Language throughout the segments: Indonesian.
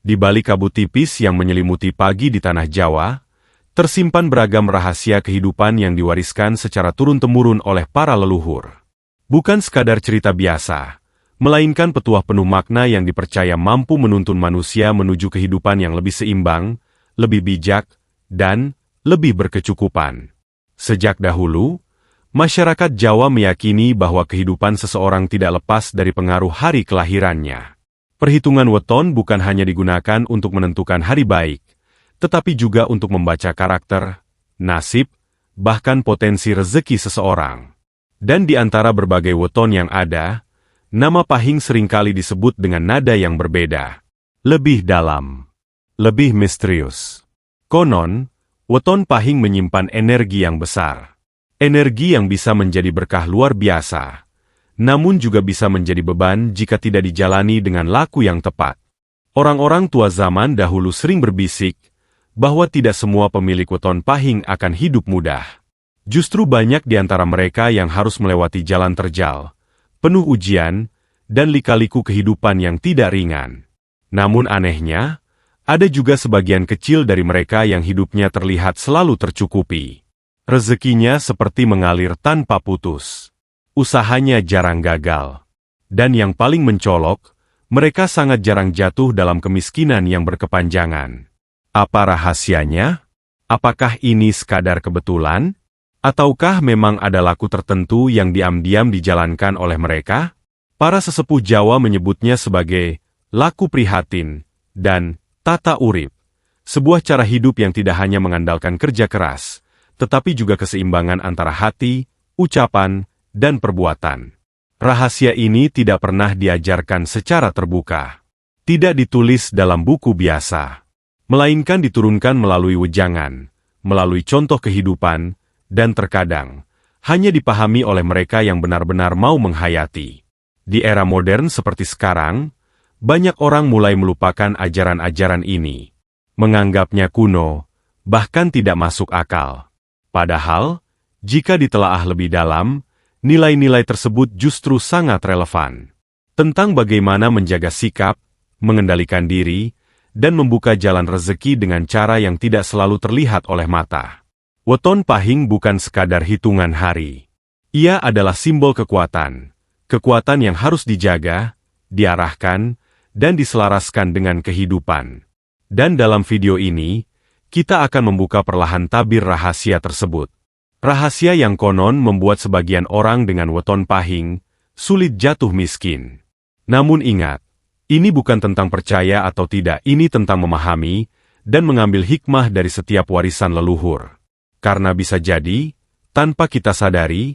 Di balik kabut tipis yang menyelimuti pagi di tanah Jawa, tersimpan beragam rahasia kehidupan yang diwariskan secara turun-temurun oleh para leluhur. Bukan sekadar cerita biasa, melainkan petuah penuh makna yang dipercaya mampu menuntun manusia menuju kehidupan yang lebih seimbang, lebih bijak, dan lebih berkecukupan. Sejak dahulu, masyarakat Jawa meyakini bahwa kehidupan seseorang tidak lepas dari pengaruh hari kelahirannya. Perhitungan weton bukan hanya digunakan untuk menentukan hari baik, tetapi juga untuk membaca karakter, nasib, bahkan potensi rezeki seseorang. Dan di antara berbagai weton yang ada, nama Pahing seringkali disebut dengan nada yang berbeda. Lebih dalam, lebih misterius. Konon, weton Pahing menyimpan energi yang besar. Energi yang bisa menjadi berkah luar biasa, namun juga bisa menjadi beban jika tidak dijalani dengan laku yang tepat. Orang-orang tua zaman dahulu sering berbisik bahwa tidak semua pemilik weton Pahing akan hidup mudah. Justru banyak di antara mereka yang harus melewati jalan terjal, penuh ujian, dan lika-liku kehidupan yang tidak ringan. Namun anehnya, ada juga sebagian kecil dari mereka yang hidupnya terlihat selalu tercukupi. Rezekinya seperti mengalir tanpa putus. Usahanya jarang gagal. Dan yang paling mencolok, mereka sangat jarang jatuh dalam kemiskinan yang berkepanjangan. Apa rahasianya? Apakah ini sekadar kebetulan? Ataukah memang ada laku tertentu yang diam-diam dijalankan oleh mereka? Para sesepuh Jawa menyebutnya sebagai laku prihatin dan tata urip, sebuah cara hidup yang tidak hanya mengandalkan kerja keras, tetapi juga keseimbangan antara hati, ucapan, dan perbuatan. Rahasia ini tidak pernah diajarkan secara terbuka. Tidak ditulis dalam buku biasa, melainkan diturunkan melalui wejangan, melalui contoh kehidupan, dan terkadang hanya dipahami oleh mereka yang benar-benar mau menghayati. Di era modern seperti sekarang, banyak orang mulai melupakan ajaran-ajaran ini, menganggapnya kuno, bahkan tidak masuk akal. Padahal, jika ditelaah lebih dalam, nilai-nilai tersebut justru sangat relevan. Tentang bagaimana menjaga sikap, mengendalikan diri, dan membuka jalan rezeki dengan cara yang tidak selalu terlihat oleh mata. Weton Pahing bukan sekadar hitungan hari. Ia adalah simbol kekuatan. Kekuatan yang harus dijaga, diarahkan, dan diselaraskan dengan kehidupan. Dan dalam video ini, kita akan membuka perlahan tabir rahasia tersebut. Rahasia yang konon membuat sebagian orang dengan weton Pahing sulit jatuh miskin. Namun ingat, ini bukan tentang percaya atau tidak, ini tentang memahami dan mengambil hikmah dari setiap warisan leluhur. Karena bisa jadi, tanpa kita sadari,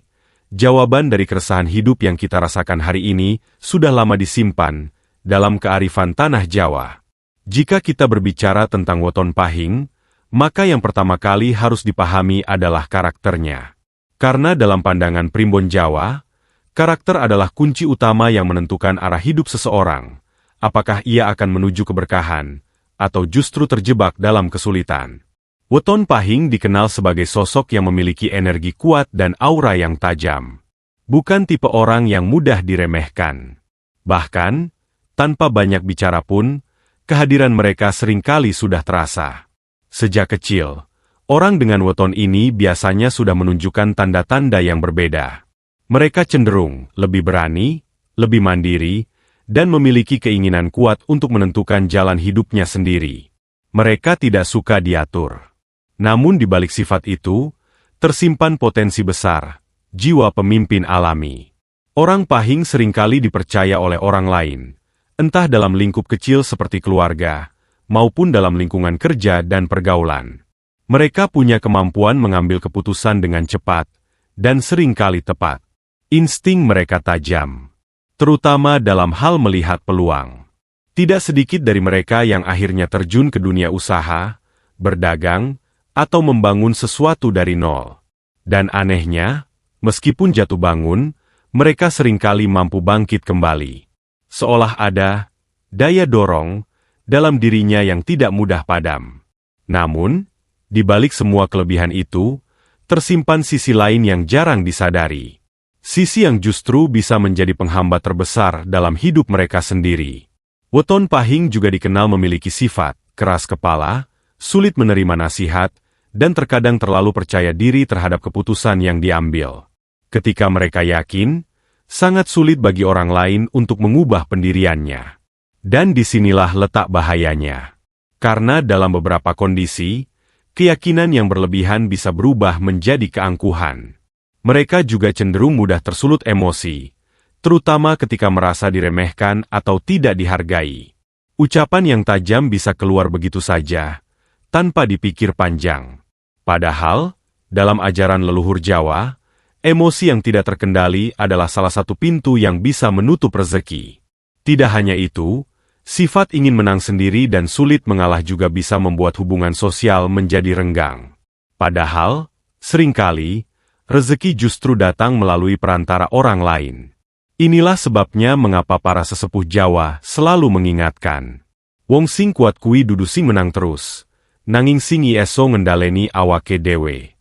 jawaban dari keresahan hidup yang kita rasakan hari ini sudah lama disimpan dalam kearifan tanah Jawa. Jika kita berbicara tentang weton Pahing, maka yang pertama kali harus dipahami adalah karakternya. Karena dalam pandangan primbon Jawa, karakter adalah kunci utama yang menentukan arah hidup seseorang. Apakah ia akan menuju keberkahan, atau justru terjebak dalam kesulitan. Weton Pahing dikenal sebagai sosok yang memiliki energi kuat dan aura yang tajam. Bukan tipe orang yang mudah diremehkan. Bahkan, tanpa banyak bicara pun, kehadiran mereka seringkali sudah terasa. Sejak kecil, orang dengan weton ini biasanya sudah menunjukkan tanda-tanda yang berbeda. Mereka cenderung lebih berani, lebih mandiri, dan memiliki keinginan kuat untuk menentukan jalan hidupnya sendiri. Mereka tidak suka diatur. Namun di balik sifat itu, tersimpan potensi besar, jiwa pemimpin alami. Orang Pahing seringkali dipercaya oleh orang lain, entah dalam lingkup kecil seperti keluarga, maupun dalam lingkungan kerja dan pergaulan. Mereka punya kemampuan mengambil keputusan dengan cepat, dan seringkali tepat. Insting mereka tajam, terutama dalam hal melihat peluang. Tidak sedikit dari mereka yang akhirnya terjun ke dunia usaha, berdagang, atau membangun sesuatu dari nol. Dan anehnya, meskipun jatuh bangun, mereka seringkali mampu bangkit kembali. Seolah ada daya dorong dalam dirinya yang tidak mudah padam. Namun, di balik semua kelebihan itu, tersimpan sisi lain yang jarang disadari. Sisi yang justru bisa menjadi penghambat terbesar dalam hidup mereka sendiri. Weton Pahing juga dikenal memiliki sifat keras kepala, sulit menerima nasihat, dan terkadang terlalu percaya diri terhadap keputusan yang diambil. Ketika mereka yakin, sangat sulit bagi orang lain untuk mengubah pendiriannya. Dan disinilah letak bahayanya. Karena dalam beberapa kondisi, keyakinan yang berlebihan bisa berubah menjadi keangkuhan. Mereka juga cenderung mudah tersulut emosi, terutama ketika merasa diremehkan atau tidak dihargai. Ucapan yang tajam bisa keluar begitu saja, tanpa dipikir panjang. Padahal, dalam ajaran leluhur Jawa, emosi yang tidak terkendali adalah salah satu pintu yang bisa menutup rezeki. Tidak hanya itu, sifat ingin menang sendiri dan sulit mengalah juga bisa membuat hubungan sosial menjadi renggang. Padahal, seringkali, rezeki justru datang melalui perantara orang lain. Inilah sebabnya mengapa para sesepuh Jawa selalu mengingatkan, wong sing kuat kui dudu sing menang terus, nanging sing iso ngendaleni awake dewe.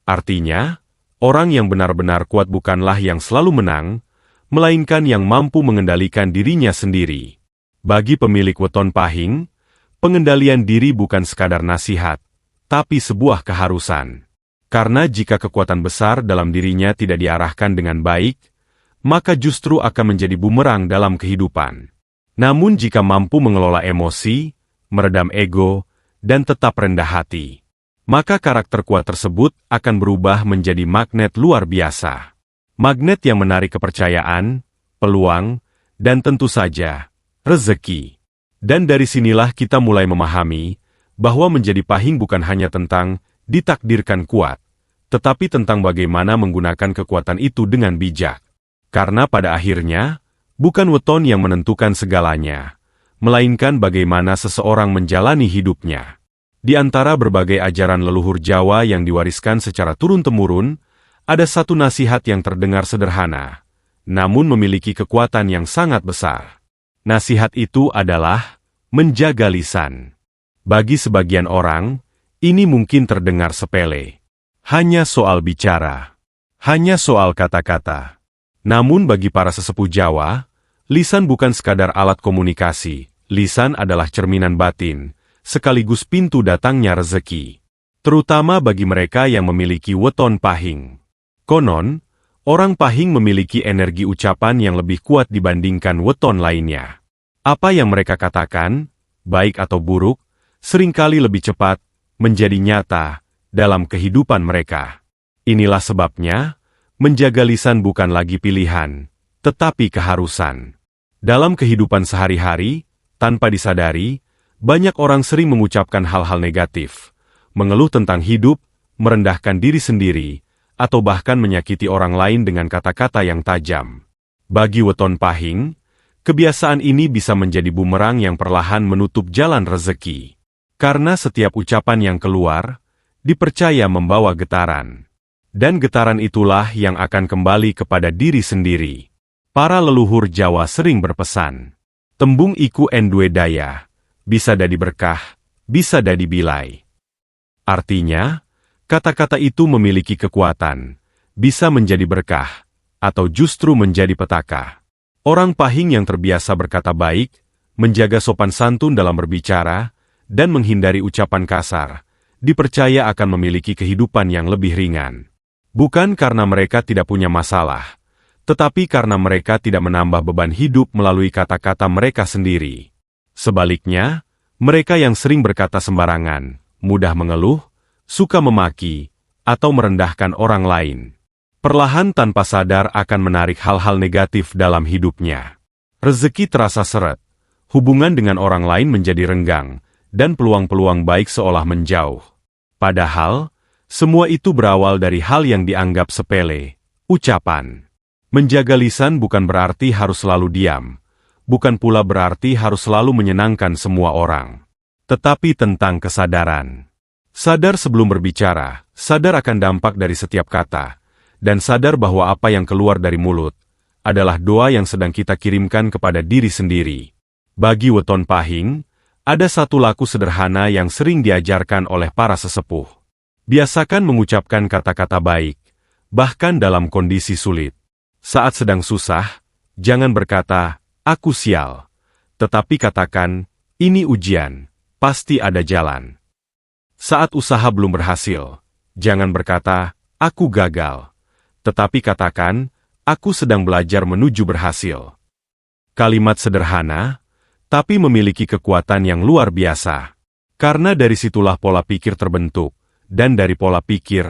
Artinya, orang yang benar-benar kuat bukanlah yang selalu menang, melainkan yang mampu mengendalikan dirinya sendiri. Bagi pemilik Weton Pahing, pengendalian diri bukan sekadar nasihat, tapi sebuah keharusan. Karena jika kekuatan besar dalam dirinya tidak diarahkan dengan baik, maka justru akan menjadi bumerang dalam kehidupan. Namun jika mampu mengelola emosi, meredam ego, dan tetap rendah hati, maka karakter kuat tersebut akan berubah menjadi magnet luar biasa. Magnet yang menarik kepercayaan, peluang, dan tentu saja, rezeki. Dan dari sinilah kita mulai memahami bahwa menjadi Pahing bukan hanya tentang ditakdirkan kuat, tetapi tentang bagaimana menggunakan kekuatan itu dengan bijak. Karena pada akhirnya, bukan weton yang menentukan segalanya, melainkan bagaimana seseorang menjalani hidupnya. Di antara berbagai ajaran leluhur Jawa yang diwariskan secara turun-temurun, ada satu nasihat yang terdengar sederhana, namun memiliki kekuatan yang sangat besar. Nasihat itu adalah menjaga lisan. Bagi sebagian orang, ini mungkin terdengar sepele. Hanya soal bicara. Hanya soal kata-kata. Namun bagi para sesepuh Jawa, lisan bukan sekadar alat komunikasi. Lisan adalah cerminan batin, sekaligus pintu datangnya rezeki. Terutama bagi mereka yang memiliki weton Pahing. Konon, orang Pahing memiliki energi ucapan yang lebih kuat dibandingkan weton lainnya. Apa yang mereka katakan, baik atau buruk, seringkali lebih cepat menjadi nyata dalam kehidupan mereka. Inilah sebabnya, menjaga lisan bukan lagi pilihan, tetapi keharusan. Dalam kehidupan sehari-hari, tanpa disadari, banyak orang sering mengucapkan hal-hal negatif, mengeluh tentang hidup, merendahkan diri sendiri, atau bahkan menyakiti orang lain dengan kata-kata yang tajam. Bagi weton Pahing, kebiasaan ini bisa menjadi bumerang yang perlahan menutup jalan rezeki. Karena setiap ucapan yang keluar, dipercaya membawa getaran. Dan getaran itulah yang akan kembali kepada diri sendiri. Para leluhur Jawa sering berpesan, tembung iku endue daya, bisa dadi berkah, bisa dadi bilai. Artinya, kata-kata itu memiliki kekuatan, bisa menjadi berkah, atau justru menjadi petaka. Orang Pahing yang terbiasa berkata baik, menjaga sopan santun dalam berbicara, dan menghindari ucapan kasar, dipercaya akan memiliki kehidupan yang lebih ringan. Bukan karena mereka tidak punya masalah, tetapi karena mereka tidak menambah beban hidup melalui kata-kata mereka sendiri. Sebaliknya, mereka yang sering berkata sembarangan, mudah mengeluh, suka memaki, atau merendahkan orang lain, perlahan tanpa sadar akan menarik hal-hal negatif dalam hidupnya. Rezeki terasa seret, hubungan dengan orang lain menjadi renggang, dan peluang-peluang baik seolah menjauh. Padahal, semua itu berawal dari hal yang dianggap sepele, ucapan. Menjaga lisan bukan berarti harus selalu diam, bukan pula berarti harus selalu menyenangkan semua orang. Tetapi tentang kesadaran. Sadar sebelum berbicara, sadar akan dampak dari setiap kata, dan sadar bahwa apa yang keluar dari mulut adalah doa yang sedang kita kirimkan kepada diri sendiri. Bagi weton Pahing, ada satu laku sederhana yang sering diajarkan oleh para sesepuh. Biasakan mengucapkan kata-kata baik, bahkan dalam kondisi sulit. Saat sedang susah, jangan berkata, "Aku sial," Tetapi katakan, ini ujian, pasti ada jalan. Saat usaha belum berhasil, jangan berkata, aku gagal. Tetapi katakan, aku sedang belajar menuju berhasil. Kalimat sederhana, tapi memiliki kekuatan yang luar biasa. Karena dari situlah pola pikir terbentuk, dan dari pola pikir,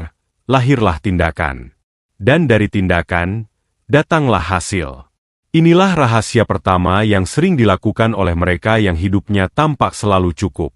lahirlah tindakan. Dan dari tindakan, datanglah hasil. Inilah rahasia pertama yang sering dilakukan oleh mereka yang hidupnya tampak selalu cukup.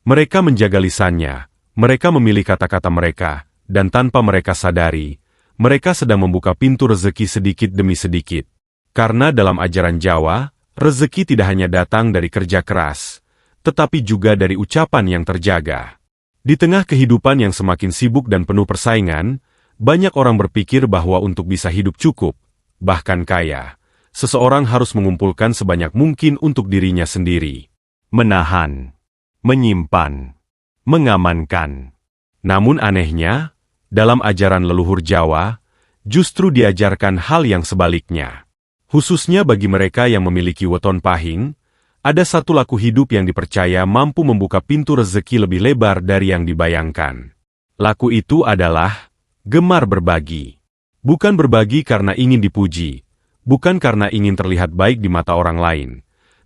Mereka menjaga lisannya, mereka memilih kata-kata mereka, dan tanpa mereka sadari, mereka sedang membuka pintu rezeki sedikit demi sedikit. Karena dalam ajaran Jawa, rezeki tidak hanya datang dari kerja keras, tetapi juga dari ucapan yang terjaga. Di tengah kehidupan yang semakin sibuk dan penuh persaingan, banyak orang berpikir bahwa untuk bisa hidup cukup, bahkan kaya, seseorang harus mengumpulkan sebanyak mungkin untuk dirinya sendiri. Menahan, menyimpan, mengamankan. Namun anehnya, dalam ajaran leluhur Jawa, justru diajarkan hal yang sebaliknya. Khususnya bagi mereka yang memiliki weton pahing, ada satu laku hidup yang dipercaya mampu membuka pintu rezeki lebih lebar dari yang dibayangkan. Laku itu adalah gemar berbagi. Bukan berbagi karena ingin dipuji, bukan karena ingin terlihat baik di mata orang lain,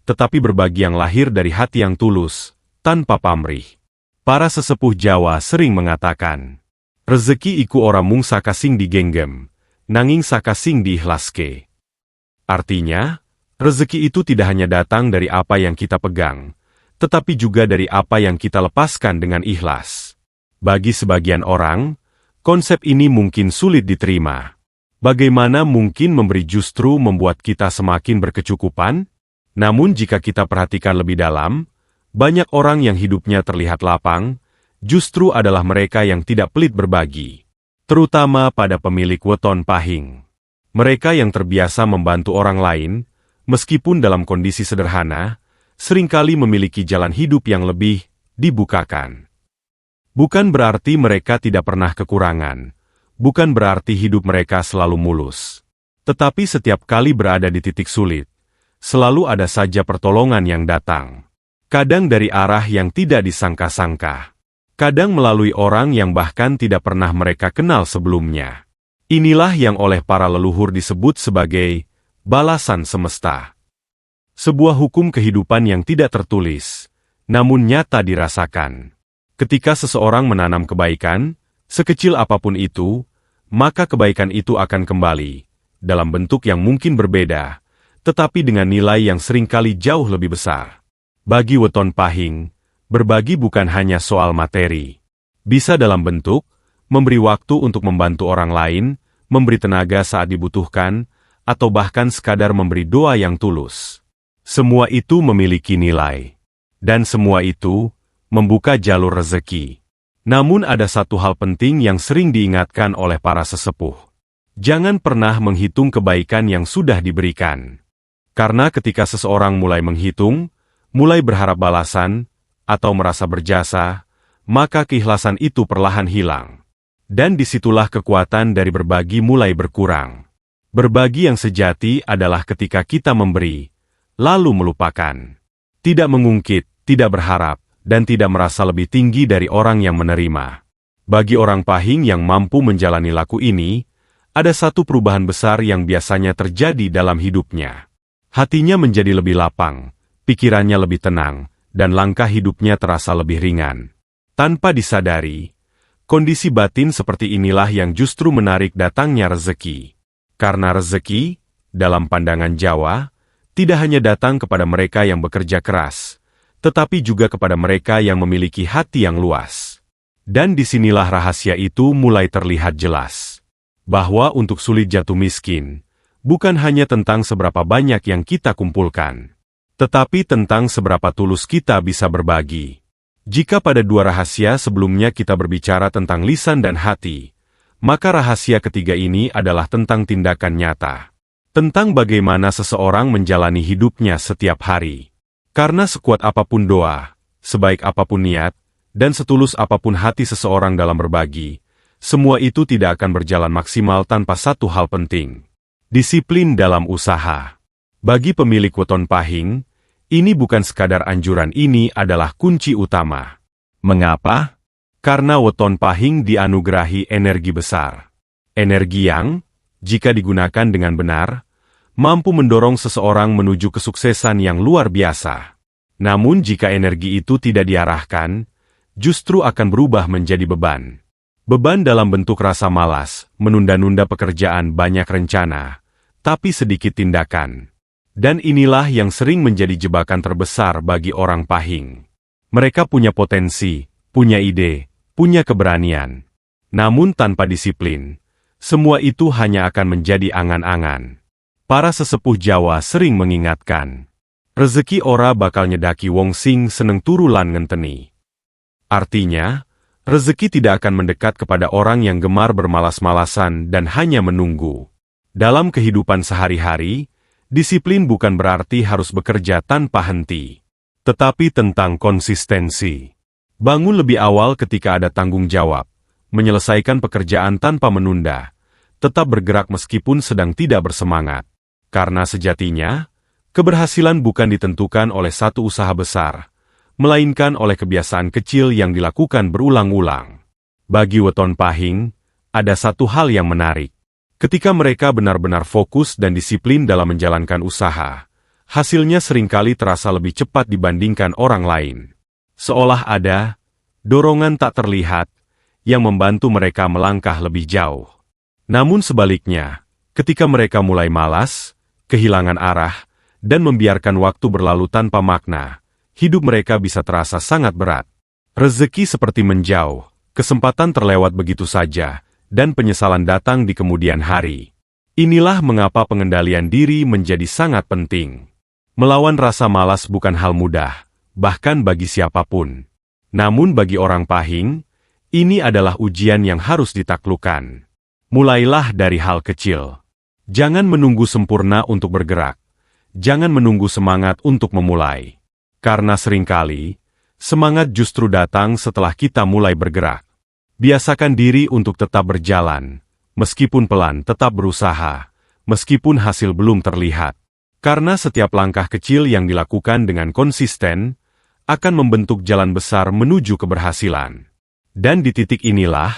tetapi berbagi yang lahir dari hati yang tulus, tanpa pamrih. Para sesepuh Jawa sering mengatakan, rezeki iku ora mung saka sing digenggam, nanging saka sing diikhlaske. Artinya, rezeki itu tidak hanya datang dari apa yang kita pegang, tetapi juga dari apa yang kita lepaskan dengan ikhlas. Bagi sebagian orang, konsep ini mungkin sulit diterima. Bagaimana mungkin memberi justru membuat kita semakin berkecukupan? Namun jika kita perhatikan lebih dalam, banyak orang yang hidupnya terlihat lapang, justru adalah mereka yang tidak pelit berbagi. Terutama pada pemilik weton pahing. Mereka yang terbiasa membantu orang lain, meskipun dalam kondisi sederhana, seringkali memiliki jalan hidup yang lebih dibukakan. Bukan berarti mereka tidak pernah kekurangan. Bukan berarti hidup mereka selalu mulus. Tetapi setiap kali berada di titik sulit, selalu ada saja pertolongan yang datang. Kadang dari arah yang tidak disangka-sangka. Kadang melalui orang yang bahkan tidak pernah mereka kenal sebelumnya. Inilah yang oleh para leluhur disebut sebagai balasan semesta. Sebuah hukum kehidupan yang tidak tertulis, namun nyata dirasakan. Ketika seseorang menanam kebaikan, sekecil apapun itu, maka kebaikan itu akan kembali, dalam bentuk yang mungkin berbeda, tetapi dengan nilai yang seringkali jauh lebih besar. Bagi weton pahing, berbagi bukan hanya soal materi. Bisa dalam bentuk, memberi waktu untuk membantu orang lain, memberi tenaga saat dibutuhkan, atau bahkan sekadar memberi doa yang tulus. Semua itu memiliki nilai. Dan semua itu membuka jalur rezeki. Namun ada satu hal penting yang sering diingatkan oleh para sesepuh. Jangan pernah menghitung kebaikan yang sudah diberikan. Karena ketika seseorang mulai menghitung, mulai berharap balasan, atau merasa berjasa, maka keikhlasan itu perlahan hilang. Dan disitulah kekuatan dari berbagi mulai berkurang. Berbagi yang sejati adalah ketika kita memberi, lalu melupakan. Tidak mengungkit, tidak berharap, dan tidak merasa lebih tinggi dari orang yang menerima. Bagi orang pahing yang mampu menjalani laku ini, ada satu perubahan besar yang biasanya terjadi dalam hidupnya. Hatinya menjadi lebih lapang, pikirannya lebih tenang, dan langkah hidupnya terasa lebih ringan. Tanpa disadari, kondisi batin seperti inilah yang justru menarik datangnya rezeki. Karena rezeki, dalam pandangan Jawa, tidak hanya datang kepada mereka yang bekerja keras, tetapi juga kepada mereka yang memiliki hati yang luas. Dan disinilah rahasia itu mulai terlihat jelas. Bahwa untuk sulit jatuh miskin, bukan hanya tentang seberapa banyak yang kita kumpulkan, tetapi tentang seberapa tulus kita bisa berbagi. Jika pada dua rahasia sebelumnya kita berbicara tentang lisan dan hati, maka rahasia ketiga ini adalah tentang tindakan nyata. Tentang bagaimana seseorang menjalani hidupnya setiap hari. Karena sekuat apapun doa, sebaik apapun niat, dan setulus apapun hati seseorang dalam berbagi, semua itu tidak akan berjalan maksimal tanpa satu hal penting. Disiplin dalam usaha. Bagi pemilik weton pahing, Ini bukan sekadar anjuran, ini adalah kunci utama. Mengapa? Karena weton pahing dianugerahi energi besar. Energi yang, jika digunakan dengan benar, mampu mendorong seseorang menuju kesuksesan yang luar biasa. Namun jika energi itu tidak diarahkan, justru akan berubah menjadi beban. Beban dalam bentuk rasa malas, menunda-nunda pekerjaan, banyak rencana, tapi sedikit tindakan. Dan inilah yang sering menjadi jebakan terbesar bagi orang pahing. Mereka punya potensi, punya ide, punya keberanian. Namun tanpa disiplin, semua itu hanya akan menjadi angan-angan. Para sesepuh Jawa sering mengingatkan, rezeki ora bakal nyedaki wong sing seneng turu lan ngenteni. Artinya, rezeki tidak akan mendekat kepada orang yang gemar bermalas-malasan dan hanya menunggu. Dalam kehidupan sehari-hari, disiplin bukan berarti harus bekerja tanpa henti, tetapi tentang konsistensi. Bangun lebih awal ketika ada tanggung jawab, menyelesaikan pekerjaan tanpa menunda, tetap bergerak meskipun sedang tidak bersemangat. Karena sejatinya, keberhasilan bukan ditentukan oleh satu usaha besar, melainkan oleh kebiasaan kecil yang dilakukan berulang-ulang. Bagi weton pahing, ada satu hal yang menarik. Ketika mereka benar-benar fokus dan disiplin dalam menjalankan usaha, hasilnya seringkali terasa lebih cepat dibandingkan orang lain. Seolah ada dorongan tak terlihat yang membantu mereka melangkah lebih jauh. Namun sebaliknya, ketika mereka mulai malas, kehilangan arah, dan membiarkan waktu berlalu tanpa makna, hidup mereka bisa terasa sangat berat. Rezeki seperti menjauh, kesempatan terlewat begitu saja, dan penyesalan datang di kemudian hari. Inilah mengapa pengendalian diri menjadi sangat penting. Melawan rasa malas bukan hal mudah, bahkan bagi siapapun. Namun bagi orang pahing, ini adalah ujian yang harus ditaklukkan. Mulailah dari hal kecil. Jangan menunggu sempurna untuk bergerak. Jangan menunggu semangat untuk memulai. Karena seringkali, semangat justru datang setelah kita mulai bergerak. Biasakan diri untuk tetap berjalan, meskipun pelan, tetap berusaha, meskipun hasil belum terlihat. Karena setiap langkah kecil yang dilakukan dengan konsisten, akan membentuk jalan besar menuju keberhasilan. Dan di titik inilah,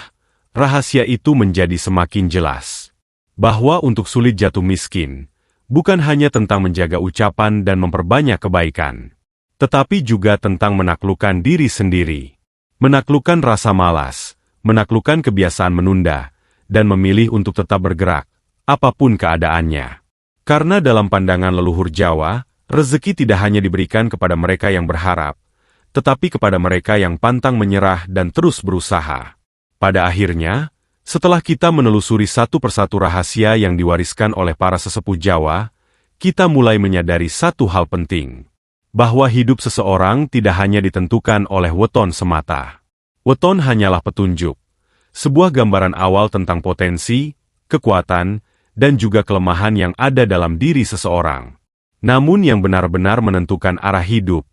rahasia itu menjadi semakin jelas. Bahwa untuk sulit jatuh miskin, bukan hanya tentang menjaga ucapan dan memperbanyak kebaikan, tetapi juga tentang menaklukkan diri sendiri. Menaklukkan rasa malas, menaklukkan kebiasaan menunda, dan memilih untuk tetap bergerak, apapun keadaannya. Karena dalam pandangan leluhur Jawa, rezeki tidak hanya diberikan kepada mereka yang berharap, tetapi kepada mereka yang pantang menyerah dan terus berusaha. Pada akhirnya, setelah kita menelusuri satu persatu rahasia yang diwariskan oleh para sesepuh Jawa, kita mulai menyadari satu hal penting, bahwa hidup seseorang tidak hanya ditentukan oleh weton semata. Weton hanyalah petunjuk, sebuah gambaran awal tentang potensi, kekuatan, dan juga kelemahan yang ada dalam diri seseorang. Namun yang benar-benar menentukan arah hidup,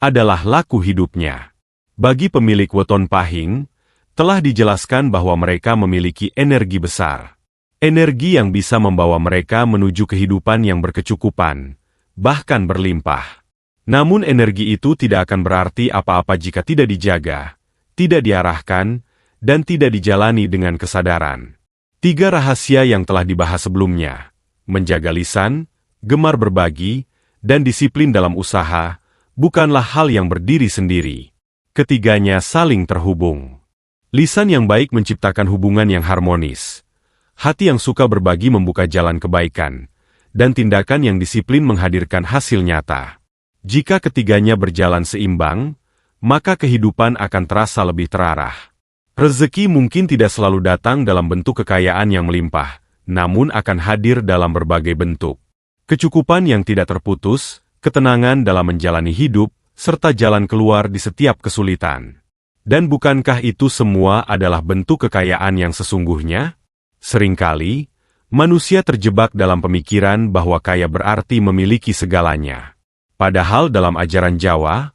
adalah laku hidupnya. Bagi pemilik weton pahing, telah dijelaskan bahwa mereka memiliki energi besar. Energi yang bisa membawa mereka menuju kehidupan yang berkecukupan, bahkan berlimpah. Namun energi itu tidak akan berarti apa-apa jika tidak dijaga, tidak diarahkan, dan tidak dijalani dengan kesadaran. 3 rahasia yang telah dibahas sebelumnya, menjaga lisan, gemar berbagi, dan disiplin dalam usaha, bukanlah hal yang berdiri sendiri. Ketiganya saling terhubung. Lisan yang baik menciptakan hubungan yang harmonis. Hati yang suka berbagi membuka jalan kebaikan, dan tindakan yang disiplin menghadirkan hasil nyata. Jika ketiganya berjalan seimbang, maka kehidupan akan terasa lebih terarah. Rezeki mungkin tidak selalu datang dalam bentuk kekayaan yang melimpah, namun akan hadir dalam berbagai bentuk. Kecukupan yang tidak terputus, ketenangan dalam menjalani hidup, serta jalan keluar di setiap kesulitan. Dan bukankah itu semua adalah bentuk kekayaan yang sesungguhnya? Seringkali, manusia terjebak dalam pemikiran bahwa kaya berarti memiliki segalanya. Padahal dalam ajaran Jawa,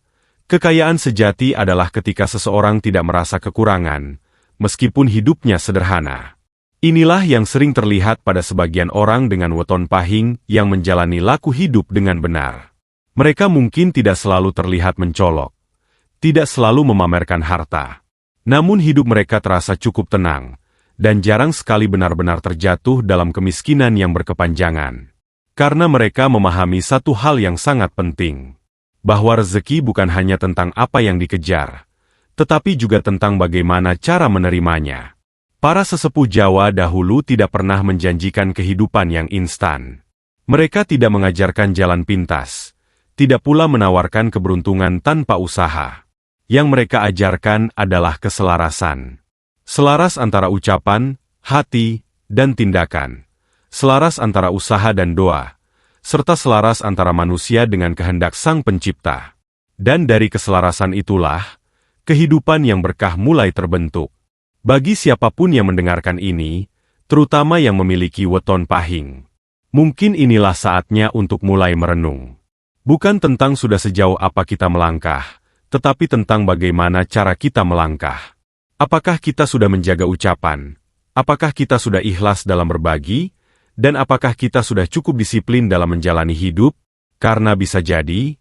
kekayaan sejati adalah ketika seseorang tidak merasa kekurangan, meskipun hidupnya sederhana. Inilah yang sering terlihat pada sebagian orang dengan weton pahing yang menjalani laku hidup dengan benar. Mereka mungkin tidak selalu terlihat mencolok, tidak selalu memamerkan harta. Namun hidup mereka terasa cukup tenang, dan jarang sekali benar-benar terjatuh dalam kemiskinan yang berkepanjangan. Karena mereka memahami satu hal yang sangat penting, bahwa rezeki bukan hanya tentang apa yang dikejar, tetapi juga tentang bagaimana cara menerimanya. Para sesepuh Jawa dahulu tidak pernah menjanjikan kehidupan yang instan. Mereka tidak mengajarkan jalan pintas, tidak pula menawarkan keberuntungan tanpa usaha. Yang mereka ajarkan adalah keselarasan. Selaras antara ucapan, hati, dan tindakan. Selaras antara usaha dan doa, serta selaras antara manusia dengan kehendak Sang Pencipta. Dan dari keselarasan itulah, kehidupan yang berkah mulai terbentuk. Bagi siapapun yang mendengarkan ini, terutama yang memiliki weton pahing, mungkin inilah saatnya untuk mulai merenung. Bukan tentang sudah sejauh apa kita melangkah, tetapi tentang bagaimana cara kita melangkah. Apakah kita sudah menjaga ucapan? Apakah kita sudah ikhlas dalam berbagi? Dan apakah kita sudah cukup disiplin dalam menjalani hidup? Karena bisa jadi,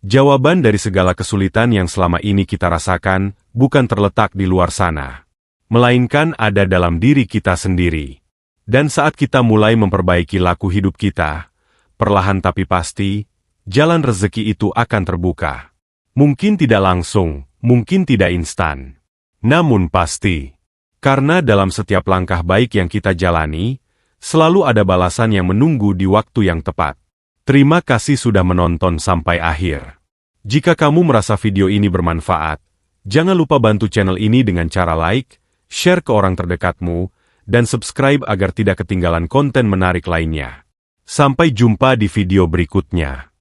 jawaban dari segala kesulitan yang selama ini kita rasakan bukan terletak di luar sana, melainkan ada dalam diri kita sendiri. Dan saat kita mulai memperbaiki laku hidup kita, perlahan tapi pasti, jalan rezeki itu akan terbuka. Mungkin tidak langsung, mungkin tidak instan. Namun pasti. Karena dalam setiap langkah baik yang kita jalani, selalu ada balasan yang menunggu di waktu yang tepat. Terima kasih sudah menonton sampai akhir. Jika kamu merasa video ini bermanfaat, jangan lupa bantu channel ini dengan cara like, share ke orang terdekatmu, dan subscribe agar tidak ketinggalan konten menarik lainnya. Sampai jumpa di video berikutnya.